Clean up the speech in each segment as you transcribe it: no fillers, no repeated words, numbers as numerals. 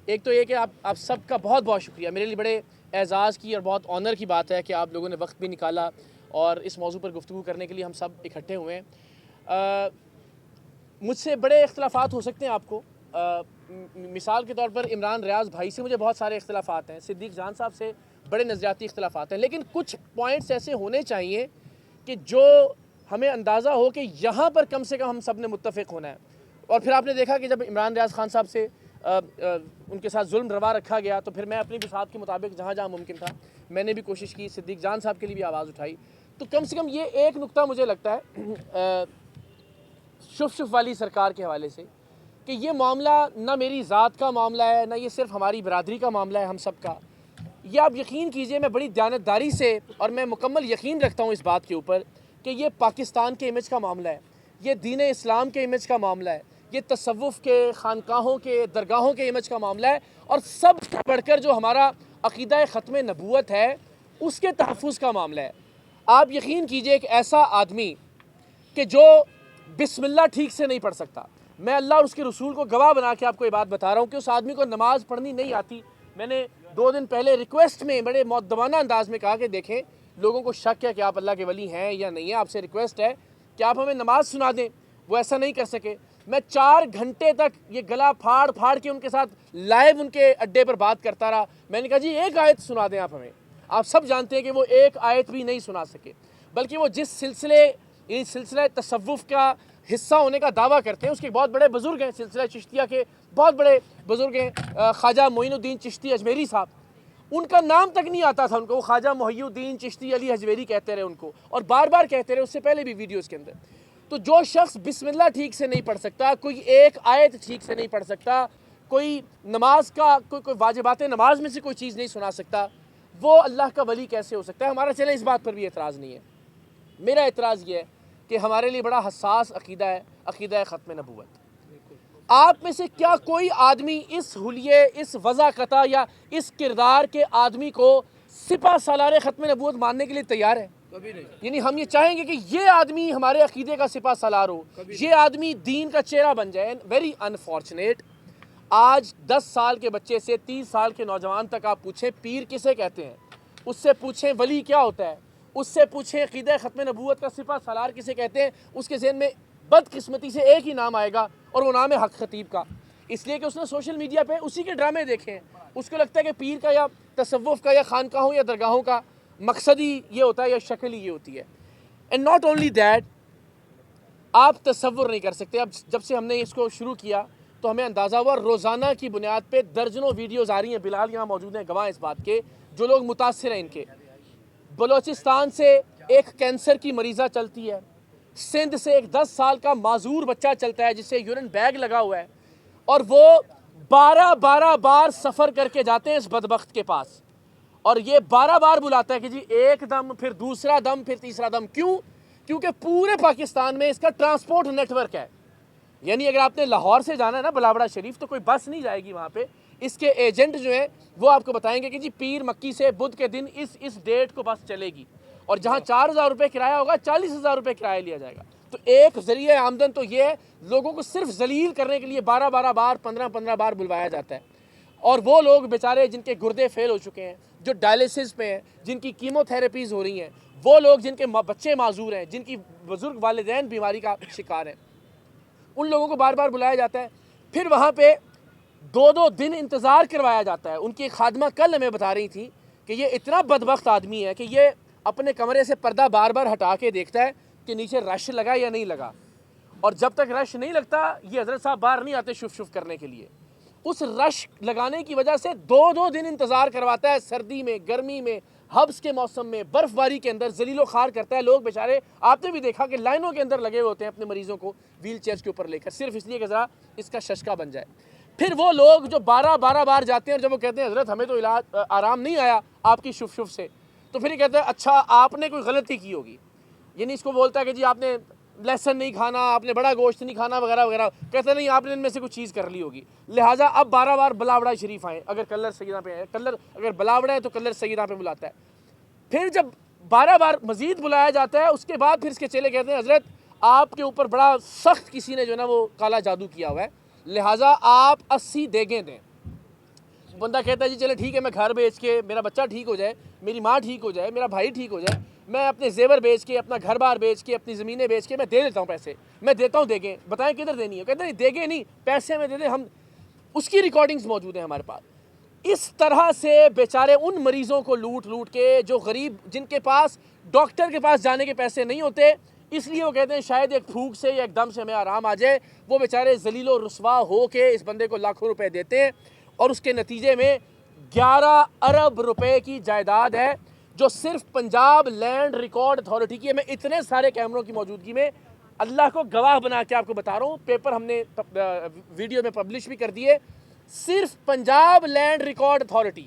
ایک تو یہ کہ آپ سب کا بہت بہت شکریہ. میرے لیے بڑے اعزاز کی اور بہت آنر کی بات ہے کہ آپ لوگوں نے وقت بھی نکالا اور اس موضوع پر گفتگو کرنے کے لیے ہم سب اکٹھے ہوئے ہیں. مجھ سے بڑے اختلافات ہو سکتے ہیں آپ کو. مثال کے طور پر عمران ریاض بھائی سے مجھے بہت سارے اختلافات ہیں, صدیق جان صاحب سے بڑے نظریاتی اختلافات ہیں, لیکن کچھ پوائنٹس ایسے ہونے چاہیے کہ جو ہمیں اندازہ ہو کہ یہاں پر کم سے کم ہم سب نے متفق ہونا ہے. اور پھر آپ نے دیکھا کہ جب عمران ریاض خان صاحب سے ان کے ساتھ ظلم روا رکھا گیا تو پھر میں اپنی بساط کے مطابق جہاں جہاں ممکن تھا میں نے بھی کوشش کی, صدیق جان صاحب کے لیے بھی آواز اٹھائی. تو کم سے کم یہ ایک نقطہ مجھے لگتا ہے شف والی سرکار کے حوالے سے کہ یہ معاملہ نہ میری ذات کا معاملہ ہے, نہ یہ صرف ہماری برادری کا معاملہ ہے ہم سب کا. یہ آپ یقین کیجئے, میں بڑی دیانتداری سے اور میں مکمل یقین رکھتا ہوں اس بات کے اوپر کہ یہ پاکستان کے امیج کا معاملہ ہے, یہ دین اسلام کے امیج کا معاملہ ہے, یہ تصوف کے, خانقاہوں کے, درگاہوں کے امیج کا معاملہ ہے, اور سب سے بڑھ کر جو ہمارا عقیدہ ختم نبوت ہے اس کے تحفظ کا معاملہ ہے. آپ یقین کیجئے ایک ایسا آدمی کہ جو بسم اللہ ٹھیک سے نہیں پڑھ سکتا, میں اللہ اور اس کے رسول کو گواہ بنا کے آپ کو یہ بات بتا رہا ہوں کہ اس آدمی کو نماز پڑھنی نہیں آتی. میں نے 2 دن پہلے ریکویسٹ میں بڑے مؤدبانہ انداز میں کہا کہ دیکھیں لوگوں کو شک ہے کہ آپ اللہ کے ولی ہیں یا نہیں ہیں, آپ سے ریکویسٹ ہے کہ آپ ہمیں نماز سنا دیں. وہ ایسا نہیں کر سکے. میں 4 گھنٹے تک یہ گلا پھاڑ پھاڑ کے ان کے ساتھ لائیو ان کے اڈے پر بات کرتا رہا. میں نے کہا جی ایک آیت سنا دیں آپ ہمیں. آپ سب جانتے ہیں کہ وہ ایک آیت بھی نہیں سنا سکے, بلکہ وہ جس سلسلہ تصوف کا حصہ ہونے کا دعویٰ کرتے ہیں اس کے بہت بڑے بزرگ ہیں, سلسلہ چشتیہ کے بہت بڑے بزرگ ہیں, خواجہ معین الدین چشتی اجمیری صاحب. ان کا نام تک نہیں آتا تھا ان کو, وہ خواجہ محی الدین چشتی علی حجویری کہتے رہے ان کو, اور بار بار کہتے رہے اس سے پہلے بھی ویڈیوز کے اندر. تو جو شخص بسم اللہ ٹھیک سے نہیں پڑھ سکتا, کوئی ایک آیت ٹھیک سے نہیں پڑھ سکتا, کوئی نماز کا کوئی واجبات نماز میں سے کوئی چیز نہیں سنا سکتا, وہ اللہ کا ولی کیسے ہو سکتا ہے؟ ہمارا چلے اس بات پر بھی اعتراض نہیں ہے. میرا اعتراض یہ ہے کہ ہمارے لیے بڑا حساس عقیدہ ہے, عقیدہ ختم نبوت. آپ میں سے کیا کوئی آدمی اس حلیے, اس وضاقتہ یا اس کردار کے آدمی کو سپہ سالار ختم نبوت ماننے کے لیے تیار ہے؟ کبھی نہیں. یعنی ہم یہ چاہیں گے کہ یہ آدمی ہمارے عقیدے کا سپہ سالار ہو, یہ آدمی دین کا چہرہ بن جائے. Very unfortunate. آج 10 سال کے بچے سے 30 سال کے نوجوان تک آپ پوچھیں پیر کسے کہتے ہیں, اس سے پوچھیں ولی کیا ہوتا ہے, اس سے پوچھیں عقیدہ ختم نبوت کا سپہ سالار کسے کہتے ہیں, اس کے ذہن میں بدقسمتی سے ایک ہی نام آئے گا اور وہ نام ہے حق خطیب کا. اس لیے کہ اس نے سوشل میڈیا پہ اسی کے ڈرامے دیکھے ہیں. اس کو لگتا ہے کہ پیر کا یا تصوف کا یا خانقاہوں یا درگاہوں کا مقصد ہی یہ ہوتا ہے یا شکل ہی یہ ہوتی ہے. اینڈ ناٹ اونلی دیٹ, آپ تصور نہیں کر سکتے. اب جب سے ہم نے اس کو شروع کیا تو ہمیں اندازہ ہوا روزانہ کی بنیاد پہ درجنوں ویڈیوز آ رہی ہیں. بلال یہاں موجود ہیں, گواہ اس بات کے, جو لوگ متاثر ہیں ان کے. بلوچستان سے ایک کینسر کی مریضہ چلتی ہے, سندھ سے ایک 10 سال کا معذور بچہ چلتا ہے جس سے یورین بیگ لگا ہوا ہے, اور وہ 12 بار سفر کر کے جاتے ہیں اس بدبخت کے پاس, اور یہ 12 بار بلاتا ہے کہ جی ایک دم, پھر دوسرا دم, پھر تیسرا دم. کیوں؟ کیونکہ پورے پاکستان میں اس کا ٹرانسپورٹ نیٹ ورک ہے. یعنی اگر آپ نے لاہور سے جانا ہے نا بلاوڑا شریف تو کوئی بس نہیں جائے گی وہاں پہ. اس کے ایجنٹ جو ہیں وہ آپ کو بتائیں گے کہ جی پیر مکی سے بدھ کے دن اس ڈیٹ کو بس چلے گی, اور جہاں 4,000 روپے کرایہ ہوگا 40,000 روپے کرایہ لیا جائے گا. تو ایک ذریعہ آمدن تو یہ ہے, لوگوں کو صرف ذلیل کرنے کے لیے 12 بار 15 بار بلوایا جاتا ہے. اور وہ لوگ بیچارے جن کے گردے فیل ہو چکے ہیں, جو ڈائلیسس پہ ہیں, جن کی کیمو تھراپیز ہو رہی ہیں, وہ لوگ جن کے بچے معذور ہیں, جن کی بزرگ والدین بیماری کا شکار ہیں, ان لوگوں کو بار بار بلایا جاتا ہے. پھر وہاں پہ 2 دن انتظار کروایا جاتا ہے. ان کی خادمہ کل ہمیں بتا رہی تھی کہ یہ اتنا بدبخت آدمی ہے کہ یہ اپنے کمرے سے پردہ بار بار ہٹا کے دیکھتا ہے کہ نیچے رش لگا یا نہیں لگا, اور جب تک رش نہیں لگتا یہ حضرت صاحب باہر نہیں آتے شف کرنے کے لیے. اس رش لگانے کی وجہ سے 2 دن انتظار کرواتا ہے, سردی میں, گرمی میں, حبس کے موسم میں, برف باری کے اندر ذلیل و خوار کرتا ہے. لوگ بیچارے آپ نے بھی دیکھا کہ لائنوں کے اندر لگے ہوتے ہیں اپنے مریضوں کو ویل چیئرز کے اوپر لے کر, صرف اس لیے کہ ذرا اس کا ششکا بن جائے. پھر وہ لوگ جو 12 بار جاتے ہیں اور جب وہ کہتے ہیں حضرت ہمیں تو علاج آرام نہیں آیا آپ کی شف سے, تو پھر یہ کہتے ہیں اچھا آپ نے کوئی غلطی کی ہوگی. یعنی اس کو بولتا ہے کہ جی آپ نے لہسن نہیں کھانا, آپ نے بڑا گوشت نہیں کھانا وغیرہ وغیرہ. کہتے نہیں آپ نے ان میں سے کچھ چیز کر لی ہوگی, لہٰذا اب 12 بار بلاوڑا شریف آئیں. اگر کلر سیدہ پہ ہے, کلر اگر بلاوڑا ہے تو کلر سیدہ پہ بلاتا ہے. پھر جب 12 بار مزید بلایا جاتا ہے اس کے بعد پھر اس کے چیلے کہتے ہیں حضرت آپ کے اوپر بڑا سخت کسی نے جو ہے نا وہ کالا جادو کیا ہوا ہے, لہٰذا آپ 80 دیگیں دیں. بندہ کہتا ہے جی چلے ٹھیک ہے میں گھر بیچ کے میرا بچہ ٹھیک ہو جائے, میری ماں ٹھیک ہو جائے, میرا بھائی ٹھیک ہو جائے, میں اپنے زیور بیچ کے, اپنا گھر بار بیچ کے, اپنی زمینیں بیچ کے میں دے دیتا ہوں پیسے, میں دیتا ہوں دیگیں, بتائیں کدھر دینی ہے؟ کہتے ہیں دیگیں نہیں, پیسے میں دے دیں ہم. اس کی ریکارڈنگز موجود ہیں ہمارے پاس. اس طرح سے بیچارے ان مریضوں کو لوٹ لوٹ کے, جو غریب, جن کے پاس ڈاکٹر کے پاس جانے کے پیسے نہیں ہوتے, اس لیے وہ کہتے ہیں شاید ایک پھونک سے یا ایک دم سے ہمیں آرام آ جائے, وہ بیچارے ذلیل و رسوا ہو کے اس بندے کو لاکھوں روپے دیتے ہیں, اور اس کے نتیجے میں 11 ارب روپے کی جائیداد ہے جو صرف پنجاب لینڈ ریکارڈ اتھارٹی کی ہے. میں اتنے سارے کیمروں کی موجودگی میں اللہ کو گواہ بنا کے آپ کو بتا رہا ہوں, پیپر ہم نے ویڈیو میں پبلش بھی کر دیے. صرف پنجاب لینڈ ریکارڈ اتھارٹی,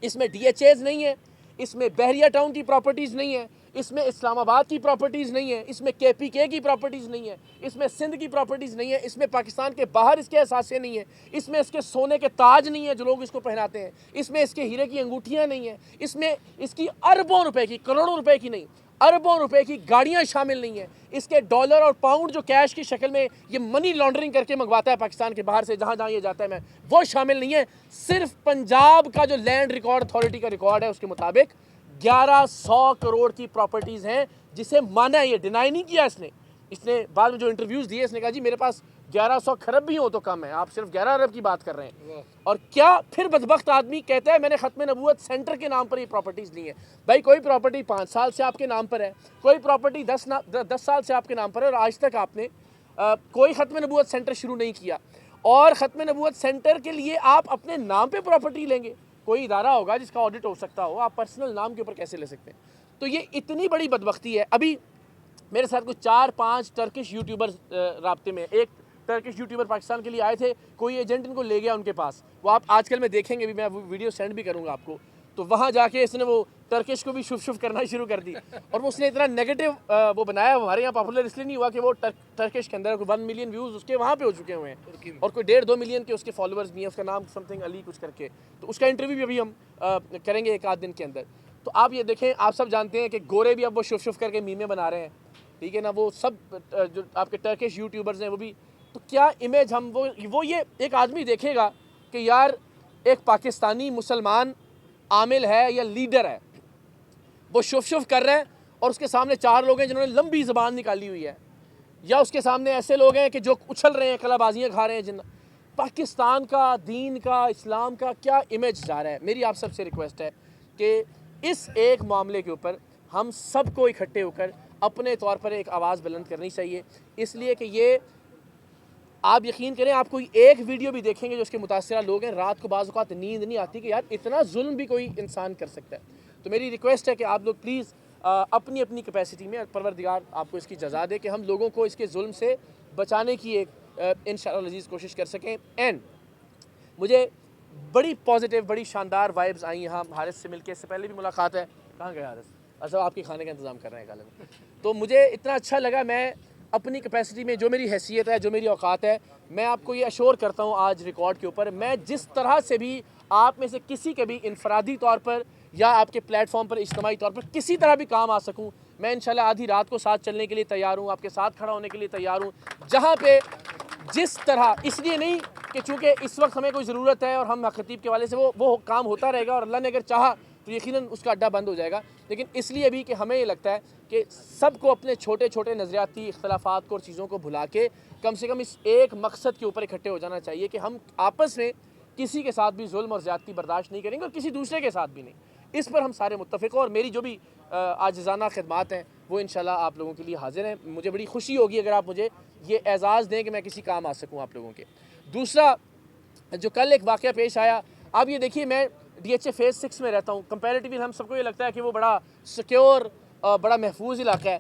اس میں ڈی ایچ ایز نہیں ہے, اس میں بحریہ ٹاؤن کی پراپرٹیز نہیں ہے, اس میں اسلام آباد کی پراپرٹیز نہیں ہے, اس میں کے پی کے کی پراپرٹیز نہیں ہے, اس میں سندھ کی پراپرٹیز نہیں ہے, اس میں پاکستان کے باہر اس کے اثاثے نہیں ہیں, اس میں اس کے سونے کے تاج نہیں ہیں جو لوگ اس کو پہناتے ہیں, اس میں اس کے ہیرے کی انگوٹھیاں نہیں ہیں, اس میں اس کی اربوں روپے کی, کروڑوں روپے کی نہیں, اربوں روپے کی گاڑیاں شامل نہیں ہیں, اس کے ڈالر اور پاؤنڈ جو کیش کی شکل میں یہ منی لانڈرنگ کر کے منگواتا ہے پاکستان کے باہر سے جہاں جہاں یہ جاتا ہے, میں وہ شامل نہیں ہے. صرف پنجاب کا جو لینڈ ریکارڈ اتھارٹی کا ریکارڈ ہے اس کے مطابق 1100 کروڑ کی پراپرٹیز ہیں, جسے مانا ہے, یہ ڈینائی نہیں کیا اس نے بعد میں جو انٹرویوز دیے اس نے کہا جی میرے پاس 1100 کھرب بھی ہو تو کم ہے, آپ صرف 11 ارب کی بات کر رہے ہیں. اور کیا پھر بدبخت آدمی کہتا ہے میں نے ختم نبوت سینٹر کے نام پر یہ پراپرٹیز لی ہیں. بھائی کوئی پراپرٹی 5 سال سے آپ کے نام پر ہے, کوئی پراپرٹی 10 سال سے آپ کے نام پر ہے, اور آج تک آپ نے کوئی ختم نبوت سینٹر شروع نہیں کیا. اور ختم نبوت سینٹر کے لیے آپ اپنے نام پہ پراپرٹی لیں گے, کوئی ادارہ ہوگا جس کا آڈٹ ہو سکتا ہو, آپ پرسنل نام کے اوپر کیسے لے سکتے ہیں؟ تو یہ اتنی بڑی بدبختی ہے. ابھی میرے ساتھ کچھ 4-5 ٹرکش یوٹیوبر رابطے میں, ایک ٹرکش یوٹیوبر پاکستان کے لیے آئے تھے, کوئی ایجنٹ ان کو لے گیا ان کے پاس, وہ آپ آج کل میں دیکھیں گے بھی, میں ویڈیو سینڈ بھی کروں گا آپ کو. تو وہاں جا کے اس نے وہ ٹرکش کو بھی شف شف کرنا شروع کر دی, اور اس نے اتنا نیگیٹو وہ بنایا, ہمارے یہاں پاپولر اس لیے نہیں ہوا کہ وہ ٹرکش کے اندر 1 ملین ویوز اس کے وہاں پہ ہو چکے ہوئے ہیں, اور کوئی 1.5-2 ملین کے اس کے فالوورز بھی ہیں, اس کا نام سم تھنگ علی کچھ کر کے. تو اس کا انٹرویو بھی ابھی ہم کریں گے 1 آدھ دن کے اندر. تو آپ یہ دیکھیں, آپ سب جانتے ہیں کہ گورے بھی اب وہ شف شف کر کے میمیں بنا رہے ہیں, ٹھیک ہے نا, وہ سب جو آپ کے ٹرکش یوٹیوبرز ہیں وہ بھی. تو کیا امیج ہم وہ یہ ایک آدمی دیکھے گا کہ یار ایک پاکستانی مسلمان عامل ہے یا لیڈر ہے, وہ شف شف کر رہے ہیں, اور اس کے سامنے 4 لوگ ہیں جنہوں نے لمبی زبان نکالی ہوئی ہے, یا اس کے سامنے ایسے لوگ ہیں کہ جو اچھل رہے ہیں, کلا بازیاں کھا رہے ہیں. پاکستان کا, دین کا, اسلام کا کیا امیج جا رہا ہے؟ میری آپ سب سے ریکویسٹ ہے کہ اس ایک معاملے کے اوپر ہم سب کو اکٹھے ہو کر اپنے طور پر ایک آواز بلند کرنی چاہیے. اس لیے کہ یہ آپ یقین کریں, آپ کوئی ایک ویڈیو بھی دیکھیں گے جو اس کے متاثرہ لوگ ہیں, رات کو بعض اوقات نیند نہیں آتی کہ یار اتنا ظلم بھی کوئی انسان کر سکتا ہے. تو میری ریکویسٹ ہے کہ آپ لوگ پلیز اپنی اپنی کیپیسٹی میں, پروردگار آپ کو اس کی جزا دے کہ ہم لوگوں کو اس کے ظلم سے بچانے کی ایک انشاءاللہ العزیز کوشش کر سکیں. اینڈ مجھے بڑی پازیٹیو, بڑی شاندار وائبز آئی یہاں حارث سے مل کے. اس سے پہلے بھی ملاقات ہے, کہاں گئے حارث؟ اچھا آپ کے کھانے کا انتظام کر رہے ہیں غالباً. تو مجھے اتنا اچھا لگا, میں اپنی کیپیسٹی میں جو میری حیثیت ہے, جو میری اوقات ہے, میں آپ کو یہ اشور کرتا ہوں آج ریکارڈ کے اوپر, میں جس طرح سے بھی آپ میں سے کسی کے بھی انفرادی طور پر یا آپ کے پلیٹ فارم پر اجتماعی طور پر کسی طرح بھی کام آ سکوں, میں انشاءاللہ آدھی رات کو ساتھ چلنے کے لیے تیار ہوں, آپ کے ساتھ کھڑا ہونے کے لیے تیار ہوں, جہاں پہ جس طرح, اس لیے نہیں کہ چونکہ اس وقت ہمیں کوئی ضرورت ہے اور ہم خطیب کے والے سے وہ کام ہوتا رہے گا, اور اللہ نے اگر چاہا تو یقیناً اس کا اڈا بند ہو جائے گا, لیکن اس لیے بھی کہ ہمیں یہ لگتا ہے کہ سب کو اپنے چھوٹے چھوٹے نظریاتی اختلافات کو اور چیزوں کو بھلا کے کم سے کم اس ایک مقصد کے اوپر اکٹھے ہو جانا چاہیے کہ ہم آپس میں کسی کے ساتھ بھی ظلم اور زیادتی برداشت نہیں کریں گے, اور کسی دوسرے کے ساتھ بھی نہیں. اس پر ہم سارے متفق ہوں, اور میری جو بھی عاجزانہ خدمات ہیں وہ انشاءاللہ آپ لوگوں کے لیے حاضر ہیں. مجھے بڑی خوشی ہوگی اگر آپ مجھے یہ اعزاز دیں کہ میں کسی کام آ سکوں آپ لوگوں کے. دوسرا جو کل ایک واقعہ پیش آیا, آپ یہ دیکھیے, میں ڈی ایچ اے فیز 6 میں رہتا ہوں. کمپیریٹیولی ہم سب کو یہ لگتا ہے کہ وہ بڑا سیکیور, بڑا محفوظ علاقہ ہے.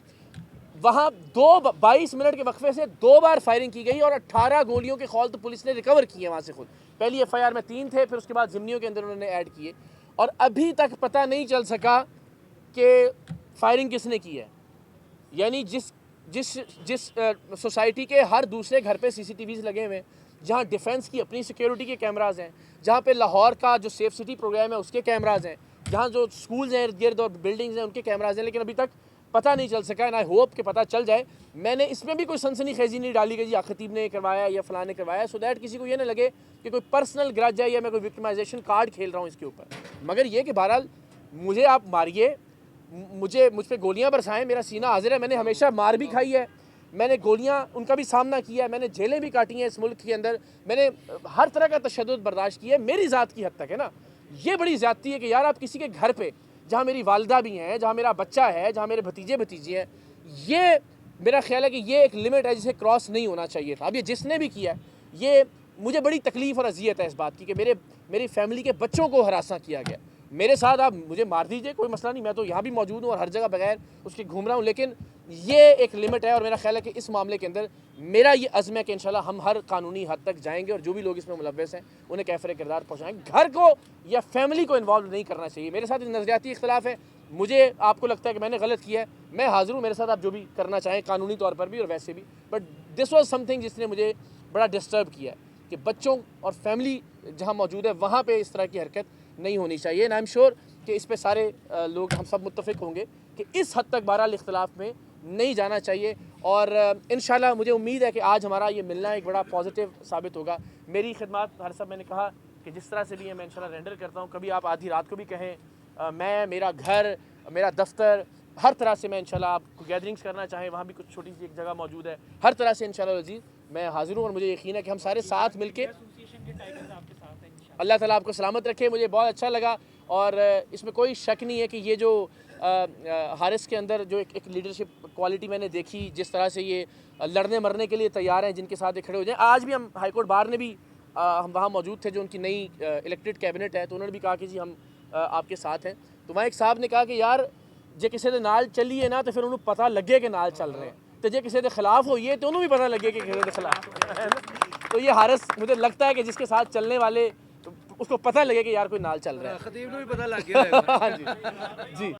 وہاں 22 منٹ کے وقفے سے 2 بار فائرنگ کی گئی, اور 18 گولیوں کے خول تو پولیس نے ریکور کیے وہاں سے خود. پہلی ایف آئی آر میں 3 تھے, پھر اس کے بعد ضمنیوں کے اندر انہوں نے ایڈ کیے, اور ابھی تک پتہ نہیں چل سکا کہ فائرنگ کس نے کی ہے. یعنی جس سوسائٹی کے ہر دوسرے گھر پہ سی سی ٹی ویز لگے ہوئے ہیں, جہاں ڈیفنس کی اپنی سیکیورٹی کے کیمراز ہیں, جہاں پہ لاہور کا جو سیف سٹی پروگرام ہے اس کے کیمراز ہیں, جہاں جو سکولز ہیں ارد گرد اور بلڈنگز ہیں ان کے کیمراز ہیں, لیکن ابھی تک پتہ نہیں چل سکا اینڈ آئی ہوپ کہ پتہ چل جائے. میں نے اس میں بھی کوئی سنسنی خیزی نہیں ڈالی کہ جی خطیب نے کروایا یا فلاں نے کروایا, سو دیٹ کسی کو یہ نہ لگے کہ کوئی پرسنل گرج ہے یا میں کوئی وکٹمائزیشن کارڈ کھیل رہا ہوں اس کے اوپر. مگر یہ کہ بہرحال مجھے آپ ماریے, مجھ پہ گولیاں برسائیں, میرا سینہ حاضر ہے. میں نے ہمیشہ مار بھی کھائی ہے, میں نے گولیاں ان کا بھی سامنا کیا ہے, میں نے جیلیں بھی کاٹی ہیں اس ملک کے اندر, میں نے ہر طرح کا تشدد برداشت کیا ہے میری ذات کی حد تک ہے نا. یہ بڑی زیادتی ہے کہ یار آپ کسی کے گھر پہ جہاں میری والدہ بھی ہیں, جہاں میرا بچہ ہے, جہاں میرے بھتیجے بھتیجی ہیں, یہ میرا خیال ہے کہ یہ ایک لمٹ ہے جسے کراس نہیں ہونا چاہیے تھا. اب یہ جس نے بھی کیا ہے, یہ مجھے بڑی تکلیف اور اذیت ہے اس بات کی کہ میری فیملی کے بچوں کو ہراساں کیا گیا. میرے ساتھ آپ مجھے مار دیجئے, کوئی مسئلہ نہیں, میں تو یہاں بھی موجود ہوں اور ہر جگہ بغیر اس کے گھوم رہا ہوں, لیکن یہ ایک لمٹ ہے. اور میرا خیال ہے کہ اس معاملے کے اندر میرا یہ عزم ہے کہ انشاءاللہ ہم ہر قانونی حد تک جائیں گے اور جو بھی لوگ اس میں ملوث ہیں انہیں کیفر کردار پہنچائیں گے. گھر کو یا فیملی کو انوالو نہیں کرنا چاہیے. میرے ساتھ نظریاتی اختلاف ہے, مجھے آپ کو لگتا ہے کہ میں نے غلط کیا ہے, میں حاضر ہوں, میرے ساتھ آپ جو بھی کرنا چاہیں قانونی طور پر بھی اور ویسے بھی, but this was some thing جس نے مجھے بڑا ڈسٹرب کیا ہے کہ بچوں اور فیملی جہاں موجود ہے وہاں پہ اس طرح کی حرکت نہیں ہونی چاہیے. اینڈ آئی ایم شیور کہ اس پہ سارے لوگ ہم سب متفق ہوں گے کہ اس حد تک بہرحال اختلاف میں نہیں جانا چاہیے. اور انشاءاللہ مجھے امید ہے کہ آج ہمارا یہ ملنا ایک بڑا پازیٹیو ثابت ہوگا. میری خدمات ہر سب میں نے کہا کہ جس طرح سے بھی ہے میں انشاءاللہ رینڈر کرتا ہوں. کبھی آپ آدھی رات کو بھی کہیں, میں میرا گھر, میرا دفتر, ہر طرح سے میں انشاءاللہ آپ کو گیدرنگز کرنا چاہیں وہاں بھی کچھ چھوٹی سی ایک جگہ موجود ہے, ہر طرح سے انشاءاللہ عزیز میں حاضر ہوں. اور مجھے یقین ہے کہ ہم سارے ساتھ مل کے, اللہ تعالیٰ آپ کو سلامت رکھے. مجھے بہت اچھا لگا اور اس میں کوئی شک نہیں ہے کہ یہ جو حارث کے اندر جو ایک لیڈرشپ کوالٹی میں نے دیکھی, جس طرح سے یہ لڑنے مرنے کے لیے تیار ہیں, جن کے ساتھ یہ کھڑے ہو جائیں. آج بھی ہم ہائی کورٹ بار نے بھی ہم وہاں موجود تھے جو ان کی نئی الیکٹڈ کیبنٹ ہے, تو انہوں نے بھی کہا کہ جی ہم آپ کے ساتھ ہیں. تو وہاں ایک صاحب نے کہا کہ یار جے کسی دے نال چلیے نا تو پھر انہوں پتہ لگے کہ نال چل رہے ہیں, تو جے کسی دے خلاف ہوئیے تو انہوں بھی پتہ لگے کہ کسی دے خلاف. تو یہ حارث مجھے لگتا ہے کہ جس کے ساتھ چلنے والے اس کو پتہ لگے کہ یار کوئی نال چل رہا ہے. خطیب کو بھی پتہ لگ گیا. ہاں جی جی.